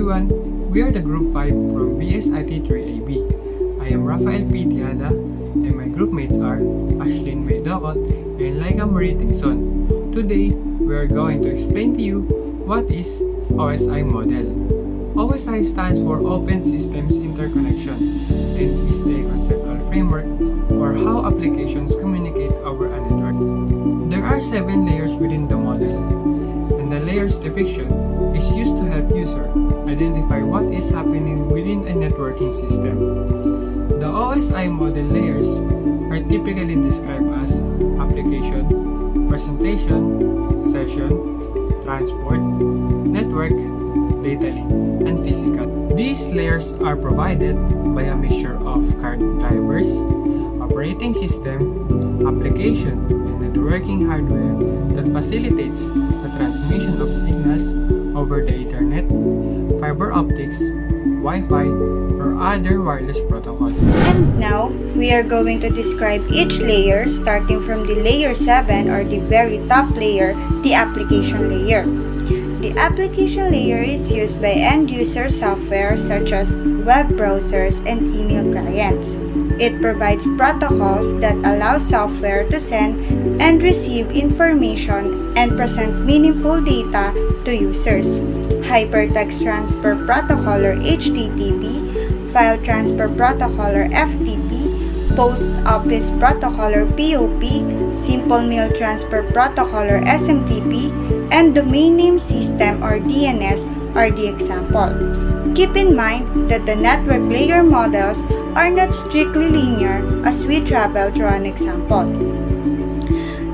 everyone, we are the Group 5 from BSIT 3AB. I am Raphael P, TEJADA, and my group mates are Ashleene Mae Docot and Lyka TINGZON. Today, we are going to explain to you what is OSI Model. OSI stands for Open Systems Interconnection and is a conceptual framework for how applications communicate over a network. There are 7 layers within the model, and the layers depiction is used to help user identify what is happening within a networking system. The OSI model layers are typically described as application, presentation, session, transport, network, data link, and physical. These layers are provided by a mixture of card drivers, operating system, application, and networking hardware that facilitates the transmission of signals over the Ethernet, fiber optics, Wi-Fi, or other wireless protocols. And now, we are going to describe each layer starting from the layer 7 or the very top layer, the application layer. The application layer is used by end-user software such as web browsers and email clients. It provides protocols that allow software to send and receive information and present meaningful data to users. Hypertext Transfer Protocol or HTTP, File Transfer Protocol or FTP, Post Office Protocol or POP, Simple Mail Transfer Protocol or SMTP, and Domain Name System or DNS are the example. Keep in mind that the network layer models are not strictly linear as we travel through an example.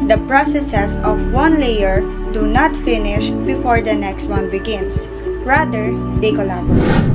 The processes of one layer do not finish before the next one begins. Rather, they collaborate.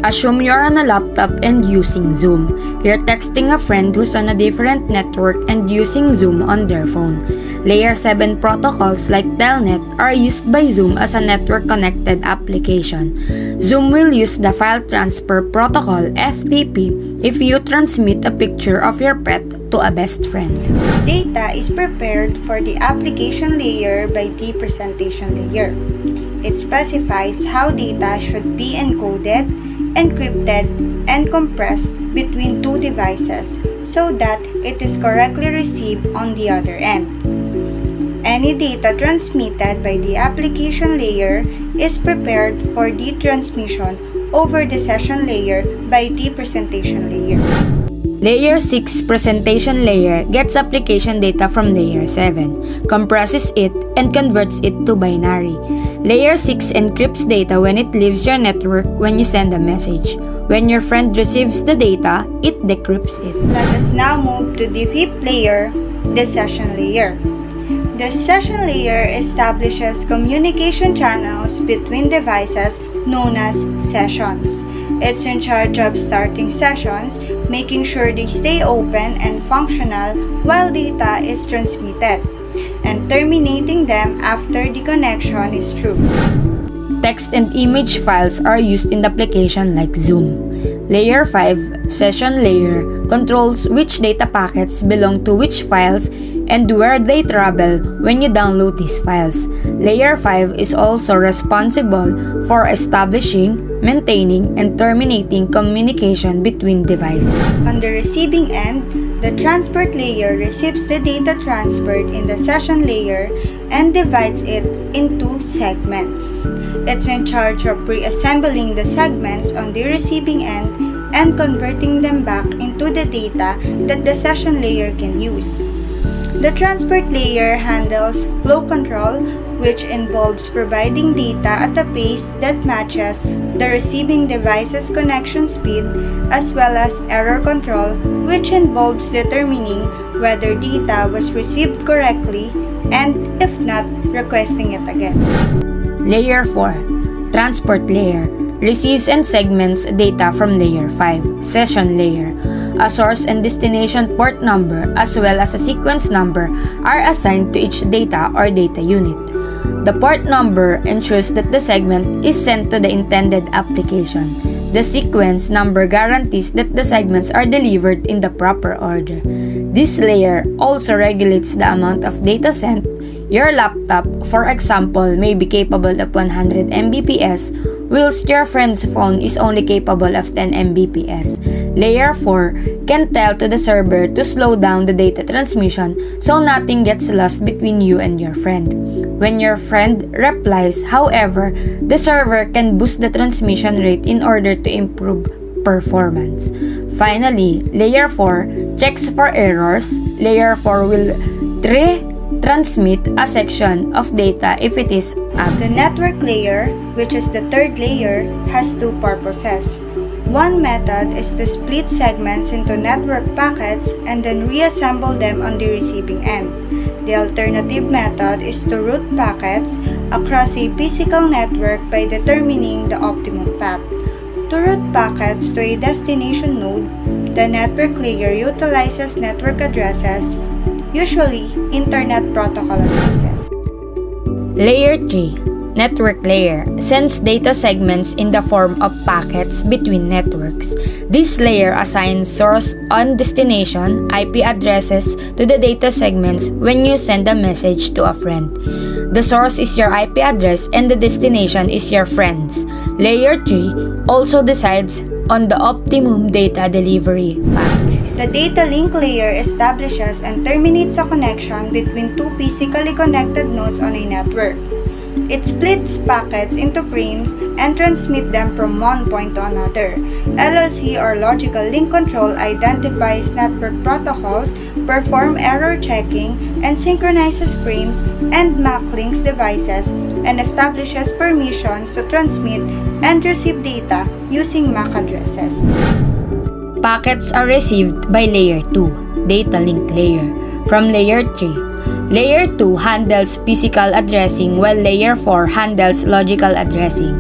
Assume you're on a laptop and using Zoom. You're texting a friend who's on a different network and using Zoom on their phone. Layer 7 protocols like Telnet are used by Zoom as a network-connected application. Zoom will use the File Transfer Protocol (FTP) if you transmit a picture of your pet to a best friend. Data is prepared for the application layer by the presentation layer. It specifies how data should be encoded, encrypted, and compressed between two devices so that it is correctly received on the other end. Any data transmitted by the application layer is prepared for the transmission over the session layer by the presentation layer. Layer 6 presentation layer gets application data from layer 7, compresses it, and converts it to binary. Layer 6 encrypts data when it leaves your network when you send a message. When your friend receives the data, it decrypts it. Let us now move to the 5th layer, the session layer. The session layer establishes communication channels between devices known as sessions. It's in charge of starting sessions, making sure they stay open and functional while data is transmitted, and terminating them after the connection is through. Text and image files are used in the application like Zoom. Layer 5, session layer, controls which data packets belong to which files and where they travel when you download these files. Layer 5 is also responsible for establishing, maintaining, and terminating communication between devices. On the receiving end, the transport layer receives the data transferred in the session layer and divides it into segments. It's in charge of pre-assembling the segments on the receiving end and converting them back into the data that the session layer can use. The transport layer handles flow control, which involves providing data at a pace that matches the receiving device's connection speed, as well as error control, which involves determining whether data was received correctly and, if not, requesting it again. Layer 4, transport layer, receives and segments data from layer 5, session layer. A source and destination port number as well as a sequence number are assigned to each data or data unit. The port number ensures that the segment is sent to the intended application. The sequence number guarantees that the segments are delivered in the proper order. This layer also regulates the amount of data sent, Your laptop, for example, may be capable of 100 Mbps, whilst your friend's phone is only capable of 10 Mbps. Layer 4 can tell to the server to slow down the data transmission so nothing gets lost between you and your friend. When your friend replies, however, the server can boost the transmission rate in order to improve performance. Finally, Layer 4 checks for errors. Layer 4 will transmit a section of data if it is absent. The network layer, which is the third layer, has two purposes. One method is to split segments into network packets and then reassemble them on the receiving end. The alternative method is to route packets across a physical network by determining the optimum path. To route packets to a destination node, the network layer utilizes network addresses, usually Internet Protocol addresses. Layer 3, network layer, sends data segments in the form of packets between networks. This layer assigns source and destination IP addresses to the data segments when you send a message to a friend. The source is your IP address and the destination is your friend's. Layer 3 also decides on the optimum data delivery pathways. The data link layer establishes and terminates a connection between two physically connected nodes on a network. It splits packets into frames and transmits them from one point to another. LLC or logical link control identifies network protocols, perform error checking, and synchronizes frames and MAC links devices, and establishes permissions to transmit and receive data using MAC addresses. Packets are received by Layer 2, data link layer, from Layer 3. Layer 2 handles physical addressing while Layer 4 handles logical addressing.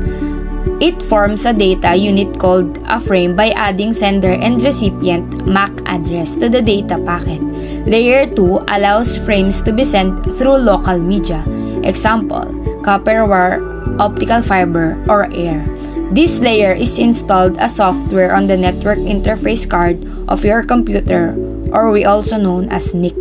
It forms a data unit called a frame by adding sender and recipient MAC address to the data packet. Layer 2 allows frames to be sent through local media, example, copper wire, optical fiber, or air. This layer is installed as software on the network interface card of your computer, or we also known as NIC.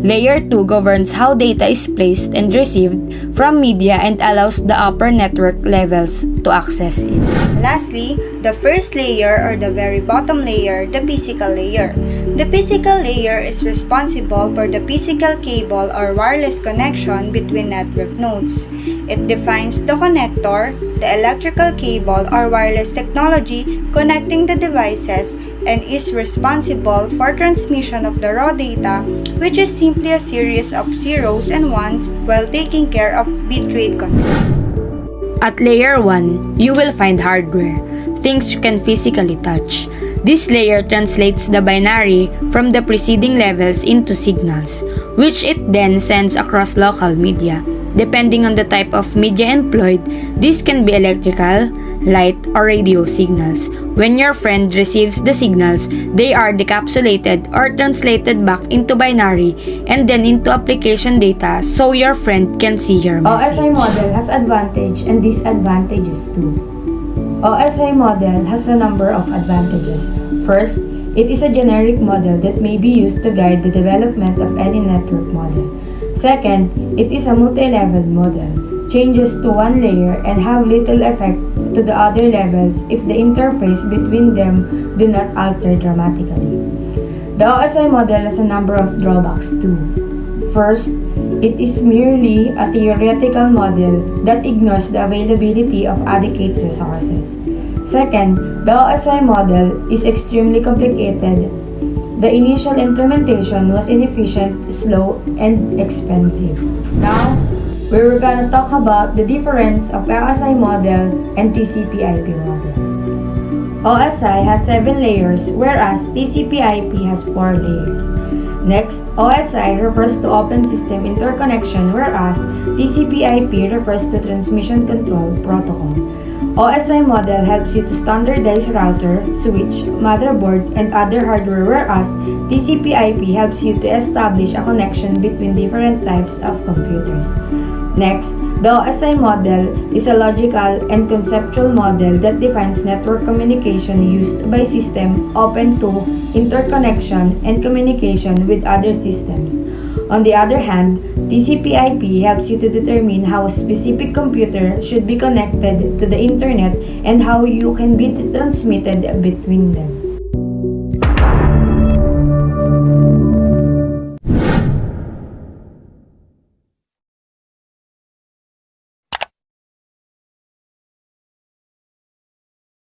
Layer 2 governs how data is placed and received from media and allows the upper network levels to access it. Lastly, the first layer or the very bottom layer, the physical layer. The physical layer is responsible for the physical cable or wireless connection between network nodes. It defines the connector, the electrical cable or wireless technology connecting the devices, and is responsible for transmission of the raw data, which is simply a series of zeros and ones while taking care of bitrate control. At Layer 1, you will find hardware, things you can physically touch. This layer translates the binary from the preceding levels into signals, which it then sends across local media. Depending on the type of media employed, this can be electrical, light, or radio signals. When your friend receives the signals, they are decapsulated or translated back into binary and then into application data so your friend can see your message. OSI model has advantage and disadvantages too. OSI model has a number of advantages. First, it is a generic model that may be used to guide the development of any network model. Second, it is a multi-level model. Changes to one layer and have little effect to the other levels if the interface between them do not alter dramatically. The OSI model has a number of drawbacks too. First, it is merely a theoretical model that ignores the availability of adequate resources. Second, the OSI model is extremely complicated. The initial implementation was inefficient, slow, and expensive. Now, we're gonna talk about the difference of OSI model and TCP/IP model. OSI has 7 layers, whereas TCP/IP has 4 layers. Next, OSI refers to Open System Interconnection, whereas TCP/IP refers to Transmission Control Protocol. OSI model helps you to standardize router, switch, motherboard, and other hardware, whereas TCP/IP helps you to establish a connection between different types of computers. Next, the OSI model is a logical and conceptual model that defines network communication used by system open to interconnection and communication with other systems. On the other hand, TCP/IP helps you to determine how a specific computer should be connected to the internet and how you can be transmitted between them.